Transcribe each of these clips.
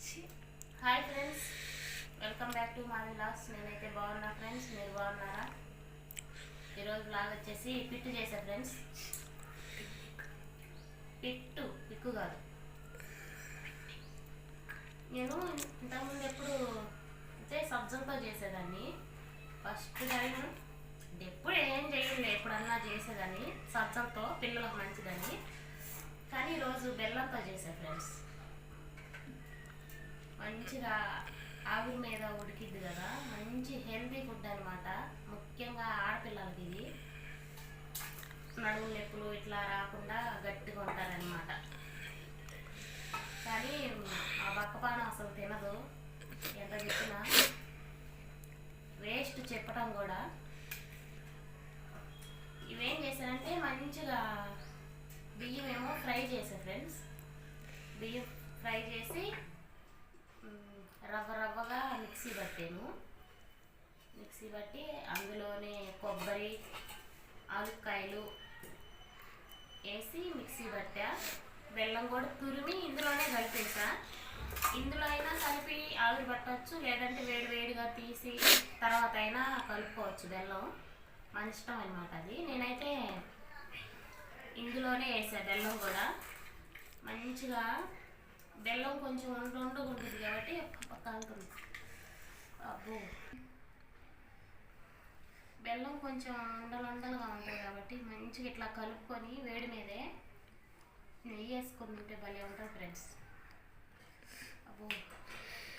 Hi friends, welcome back to my vlogs. నేనైతే బాగున్నా friends, మీరు బాగున్నారా? ఈరోజు వ్లాగ్ వచ్చేసి పిట్టు చేసా ఫ్రెండ్స్. పిక్కు కాదు. నేను ఇంతకుముందు ఎప్పుడు అయితే సబ్జంతో చేసేదాన్ని. ఫస్ట్ టైం ఎప్పుడు ఏం చేయలే, ఎప్పుడన్నా చేసేదాన్ని సబ్జంతో, పిల్లలకు మంచిదని. కానీ ఈరోజు బెల్లంతో చేసా ఫ్రెండ్స్. మంచిగా ఆవిరి మీద ఉడికిద్ది కదా, మంచి హెల్తీ ఫుడ్ అనమాట. ముఖ్యంగా ఆడపిల్లలకి ఇది నడుము నొప్పులు ఇట్లా రాకుండా గట్టిగా ఉంటారనమాట. కానీ ఆ బక్కపానం అసలు తినదు, ఎంత చెప్పినా వేస్ట్ చెప్పటం కూడా. ఇవేం చేశానంటే మంచిగా బియ్యం ఏమో ఫ్రై చేసా ఫ్రెండ్స్. బియ్యం ఫ్రై చేసి రవ్వగా మిక్సీ పట్టాను. మిక్సీ పట్టి అందులోనే కొబ్బరి, ఆలుకాయలు వేసి మిక్సీ పట్టా. బెల్లం కూడా తురిమి ఇందులోనే కలిపేసా. ఇందులో అయినా కలిపి ఆవిరి పట్టవచ్చు, లేదంటే వేడిగా తీసి తర్వాత అయినా కలుపుకోవచ్చు. బెల్లం మన ఇష్టం అనమాట. అది నేనైతే ఇందులోనే వేసా. బెల్లం కూడా మంచిగా, బెల్లం కొంచెం ఉంటుంది కాబట్టి కాలుతుంది. అబ్బో, బెల్లం కొంచెం ఉండలుగా ఉంటుంది కాబట్టి మంచిగా ఇట్లా కలుపుకొని వేడి మీదే నెయ్యి వేసుకొని ఉంటే భలే ఉంటుంది ఫ్రెండ్స్. అబ్బో,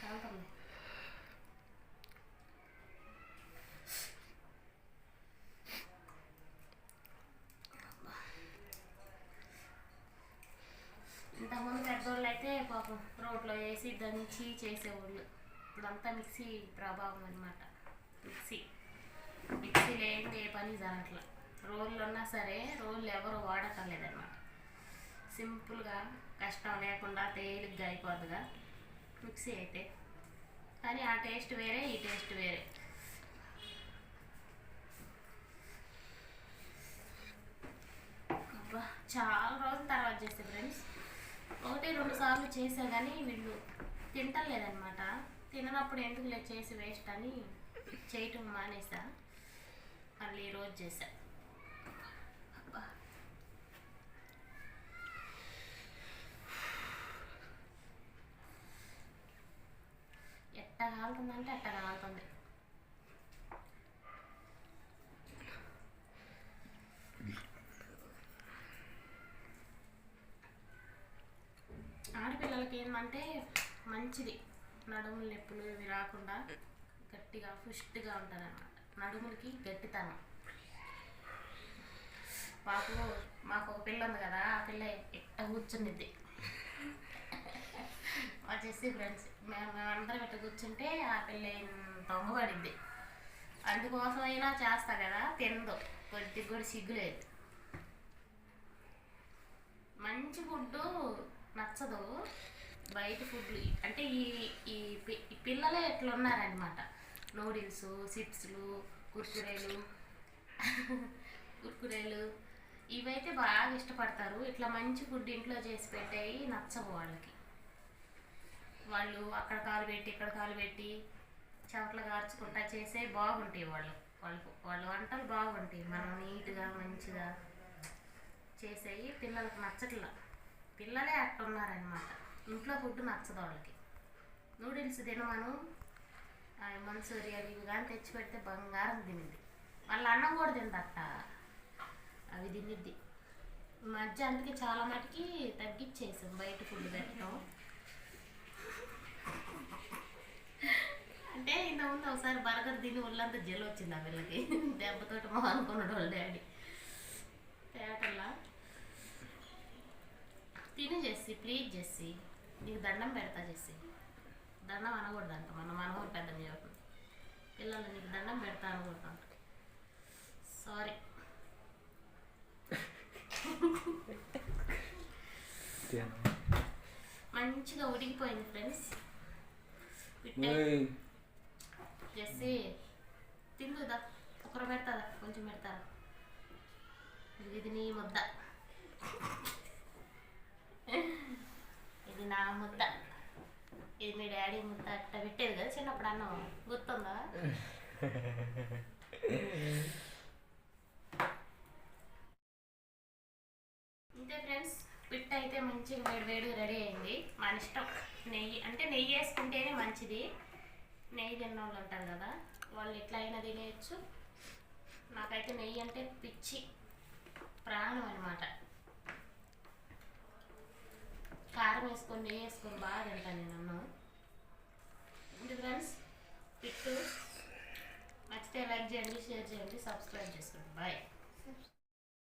కాలుతుంది. ఇంతకుముందు పెద్దోళ్ళు అయితే పాపం రోట్లో వేసి దంచి చేసేవాళ్ళు. ఇప్పుడంతా మిక్సీ ప్రభావం అనమాట. మిక్సీ లేనిది ఏ పని జరగట్లా. రోళ్ళు ఉన్నా సరే రోళ్ళు ఎవరు వాడటలేదన్నమాట. సింపుల్గా కష్టం లేకుండా తేలిగ్గా అయిపోద్దిగా మిక్సీ అయితే. కానీ ఆ టేస్ట్ వేరే, ఈ టేస్ట్ వేరే. చాలా రోజుల తర్వాత చేస్తే ఫ్రెండ్స్, 1-2 సార్లు చేసా కానీ వీళ్ళు తింటలేదనమాట. తిననప్పుడు ఎందుకు లేదు చేసి వేస్ట్ అని చేయటం మానేసా. మళ్ళీ ఈరోజు చేసా. ఎట్ట కాలుతుందంటే అట్ట కాలుతుంది. ఆడపిల్లలకి ఏంటంటే మంచిది, నడుముల నొప్పులు ఇవి రాకుండా గట్టిగా పుష్టిగా ఉంటుంది అన్నమాట. నడుములకి గట్టితనం. మాకు ఒక పిల్ల ఉంది కదా, ఆ పిల్ల ఎట్ట కూర్చునిద్ది వచ్చేసి ఫ్రెండ్స్. మేమందరం ఇట్ట కూర్చుంటే ఆ పిల్ల తొంగబడిద్ది. అందుకోసమైనా చేస్తా కదా, తినదు. కొద్దిగా కూడా సిగ్గులేదు. మంచి ఫుడ్డు నచ్చదు, బయట ఫుడ్లు అంటే ఈ పిల్లలే ఎట్లా ఉన్నారనమాట. నూడిల్స్, చిప్స్లు, కుర్కురేలు ఇవైతే బాగా ఇష్టపడతారు. ఇట్లా మంచి ఫుడ్ ఇంట్లో చేసి పెట్టేవి నచ్చవు వాళ్ళకి. వాళ్ళు అక్కడ కాలు పెట్టి ఇక్కడ కాలు పెట్టి చెవట్లు కార్చుకుంటా చేసే బాగుంటాయి. వాళ్ళ వంటలు బాగుంటాయి. మనం నీట్గా మంచిగా చేసేవి పిల్లలకు నచ్చట్లా. పిల్లలే అట్టున్నారనమాట. ఇంట్లో ఫుడ్ నచ్చదు వాళ్ళకి. నూడిల్స్ తినమను, మంచూరియాలు ఇవి కానీ తెచ్చి పెడితే బంగారం తినిద్ది. వాళ్ళ అన్నం కూడా తిందట, అవి తినిద్ది. మధ్య అందుకే చాలా మటుకి తగ్గించేసాం బయట ఫుడ్ పెట్టడం. అంటే ఇంతకుముందు ఒకసారి బర్గర్ తిని ఒళ్ళంతా జెల్ వచ్చింది ఆ పిల్లకి. దెబ్బతోటి మొహం అనుకున్నాడు వాళ్ళ డాడీ. తేటల్లా తిని చేసి, ప్లీజ్ చేసి నీకు దండం పెడతా చేసి. దండం అనకూడదంట, మన మనవరు పెద్ద చెబుతుంది. పిల్లలు నీకు దండం పెడతా అనకూడదంట. సారీ. మంచిగా ఉడికిపోయింది ఫ్రెండ్స్. చేసి తిందుదా, ఒకరు పెడతాదా, కొంచెం పెడతారా. ఇది నీ ముద్ద, ఇది నా ముద్ద. ఇది మీ డాడీ ముందు అట్ట పెట్టేది కదా చిన్నప్పుడు అన్నం గుర్తుందా? ఇంతే ఫ్రెండ్స్, పిట్ట అయితే మంచిగా వేడిగా రెడీ అయింది. మన ఇష్టం, నెయ్యి అంటే నెయ్యి వేసుకుంటేనే మంచిది. నెయ్యి తిన్న వాళ్ళు ఉంటారు కదా, వాళ్ళు ఎట్లా అయినా తినేయచ్చు. నాకైతే నెయ్యి అంటే పిచ్చి, ప్రాణం అనమాట. కారం వేసుకొని నెయ్యి వేసుకొని బాగా తింటాను నేను అన్నం. ఇంటి ఫ్రెండ్స్, పిట్టు నచ్చితే లైక్ చేయండి, షేర్ చేయండి, సబ్స్క్రైబ్ చేసుకోండి. బాయ్.